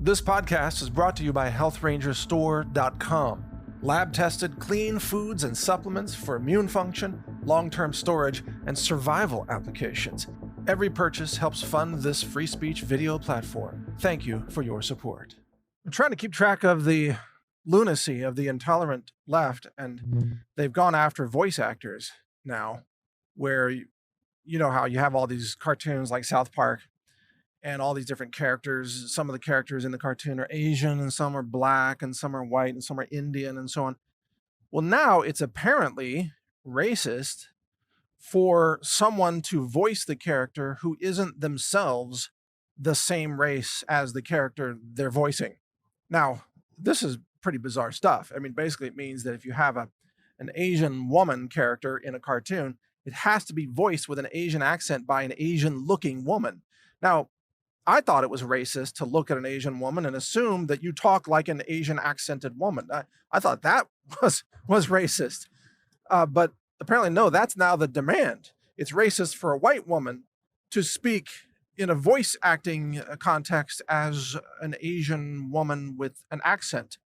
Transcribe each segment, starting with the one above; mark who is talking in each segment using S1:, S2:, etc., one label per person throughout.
S1: This podcast is brought to you by HealthRangerStore.com. Lab-tested, clean foods and supplements for immune function, long-term storage, and survival applications. Every purchase helps fund this free speech video platform. Thank you for your support. I'm trying to keep track of the lunacy of the intolerant left, and they've gone after voice actors now, where you know how you have all these cartoons like South Park and all these different characters. Some of the characters in the cartoon are Asian, and some are black, and some are white, and some are Indian, and so on. Well, now it's apparently racist for someone to voice the character who isn't themselves the same race as the character they're voicing. Now, this is pretty bizarre stuff. I mean, basically it means that if you have an Asian woman character in a cartoon, it has to be voiced with an Asian accent by an Asian looking woman. Now, I thought it was racist to look at an Asian woman and assume that you talk like an Asian accented woman. I thought that was racist. But apparently, no, that's now the demand. It's racist for a white woman to speak in a voice acting context as an Asian woman with an accent.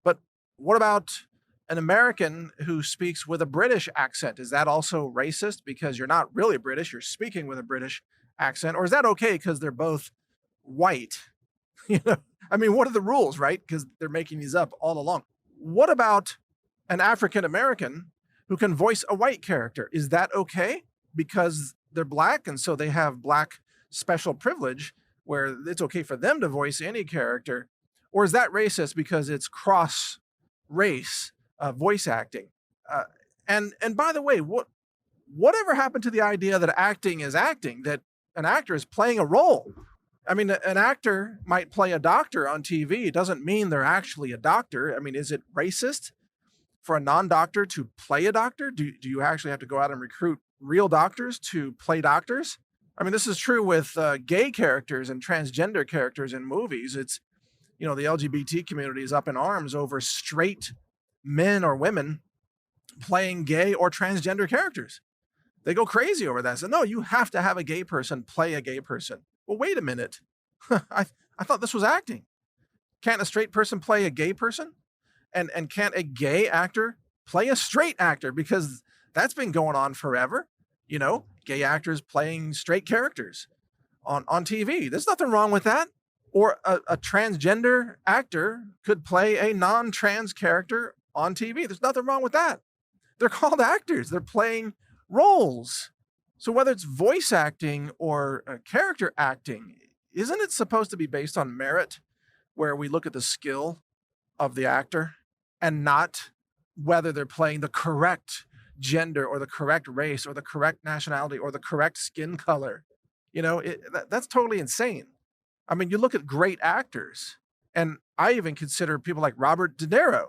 S1: But what about an American who speaks with a British accent? Is that also racist because you're not really British, you're speaking with a British accent? Or is that okay because they're both white? I mean, what are the rules, right? Because they're making these up all along. What about an African American who can voice a white character? Is that okay because they're black and so they have black special privilege where it's okay for them to voice any character? Or is that racist because it's cross race voice acting? And by the way, whatever happened to the idea that acting is acting, that an actor is playing a role? I mean, an actor might play a doctor on TV. It doesn't mean they're actually a doctor. I mean, is it racist for a non-doctor to play a doctor? Do you actually have to go out and recruit real doctors to play doctors? I mean, this is true with gay characters and transgender characters in movies. It's, the LGBT community is up in arms over straight men or women playing gay or transgender characters. They go crazy over that. So no, you have to have a gay person play a gay person. Well, wait a minute. I thought this was acting. Can't a straight person play a gay person? And can't a gay actor play a straight actor? Because that's been going on forever. Gay actors playing straight characters on TV. There's nothing wrong with that. Or a transgender actor could play a non-trans character on TV. There's nothing wrong with that. They're called actors. They're playing roles. So whether it's voice acting or character acting, isn't it supposed to be based on merit, where we look at the skill of the actor and not whether they're playing the correct gender or the correct race or the correct nationality or the correct skin color? That's totally insane. I mean, you look at great actors, and I even consider people like Robert De Niro,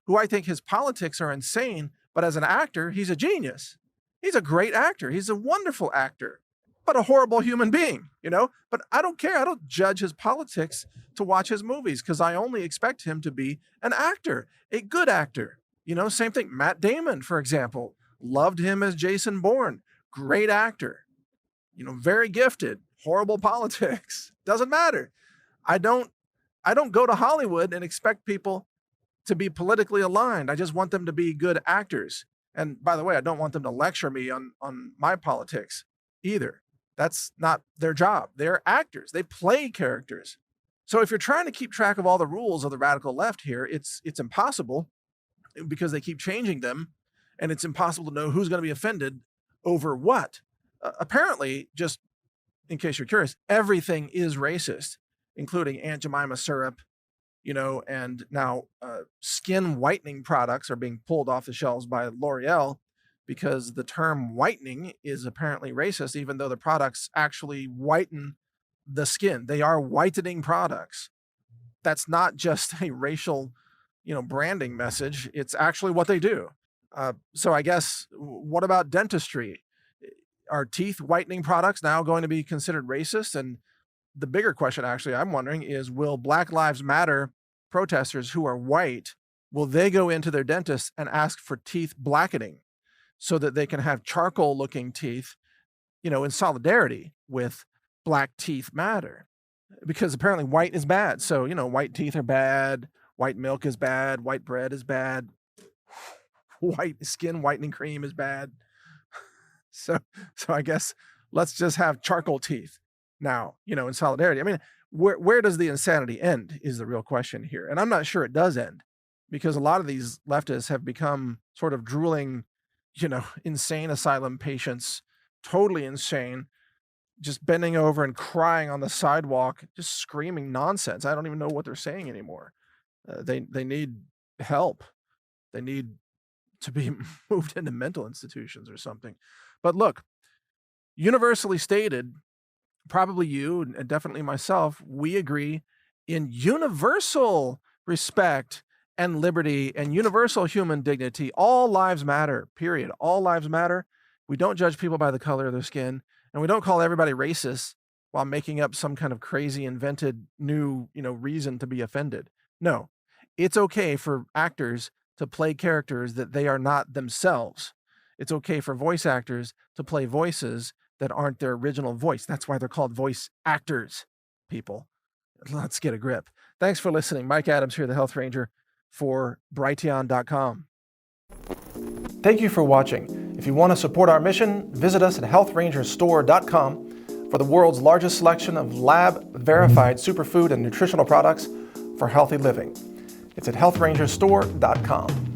S1: who I think his politics are insane, but as an actor, he's a genius. He's a great actor. He's a wonderful actor, but a horrible human being, But I don't care. I don't judge his politics to watch his movies because I only expect him to be an actor, a good actor. Same thing. Matt Damon, for example, loved him as Jason Bourne. Great actor, very gifted, horrible politics. Doesn't matter. I don't go to Hollywood and expect people to be politically aligned. I just want them to be good actors. And by the way, I don't want them to lecture me on my politics either. That's not their job. They're actors. They play characters. So if you're trying to keep track of all the rules of the radical left here, it's impossible because they keep changing them, and it's impossible to know who's going to be offended over what. Apparently, just in case you're curious, everything is racist, including Aunt Jemima syrup, and now skin whitening products are being pulled off the shelves by L'Oreal because the term whitening is apparently racist, even though the products actually whiten the skin. They are whitening products. That's not just a racial, branding message. It's actually what they do. So I guess, what about dentistry? Are teeth whitening products now going to be considered racist? And the bigger question, actually, I'm wondering is, will Black Lives Matter protesters who are white, will they go into their dentist and ask for teeth blackening so that they can have charcoal looking teeth, in solidarity with Black Teeth Matter? because apparently white is bad. So, white teeth are bad, white milk is bad, white bread is bad, white skin whitening cream is bad. So I guess let's just have charcoal teeth now, in solidarity. I mean, where does the insanity end is the real question here. And I'm not sure it does end, because a lot of these leftists have become sort of drooling, insane asylum patients, totally insane, just bending over and crying on the sidewalk, just screaming nonsense. I don't even know what they're saying anymore. They need help. They need to be moved into mental institutions or something. But look, universally stated, probably you and definitely myself, we agree in universal respect and liberty and universal human dignity. All lives matter, period. All lives matter. We don't judge people by the color of their skin, and we don't call everybody racist while making up some kind of crazy invented new, reason to be offended. No, it's okay for actors to play characters that they are not themselves. It's okay for voice actors to play voices that aren't their original voice. That's why they're called voice actors, people. Let's get a grip. Thanks for listening. Mike Adams here, the Health Ranger for Brighteon.com. Thank you for watching. If you want to support our mission, visit us at healthrangerstore.com for the world's largest selection of lab-verified superfood and nutritional products for healthy living. It's at healthrangerstore.com.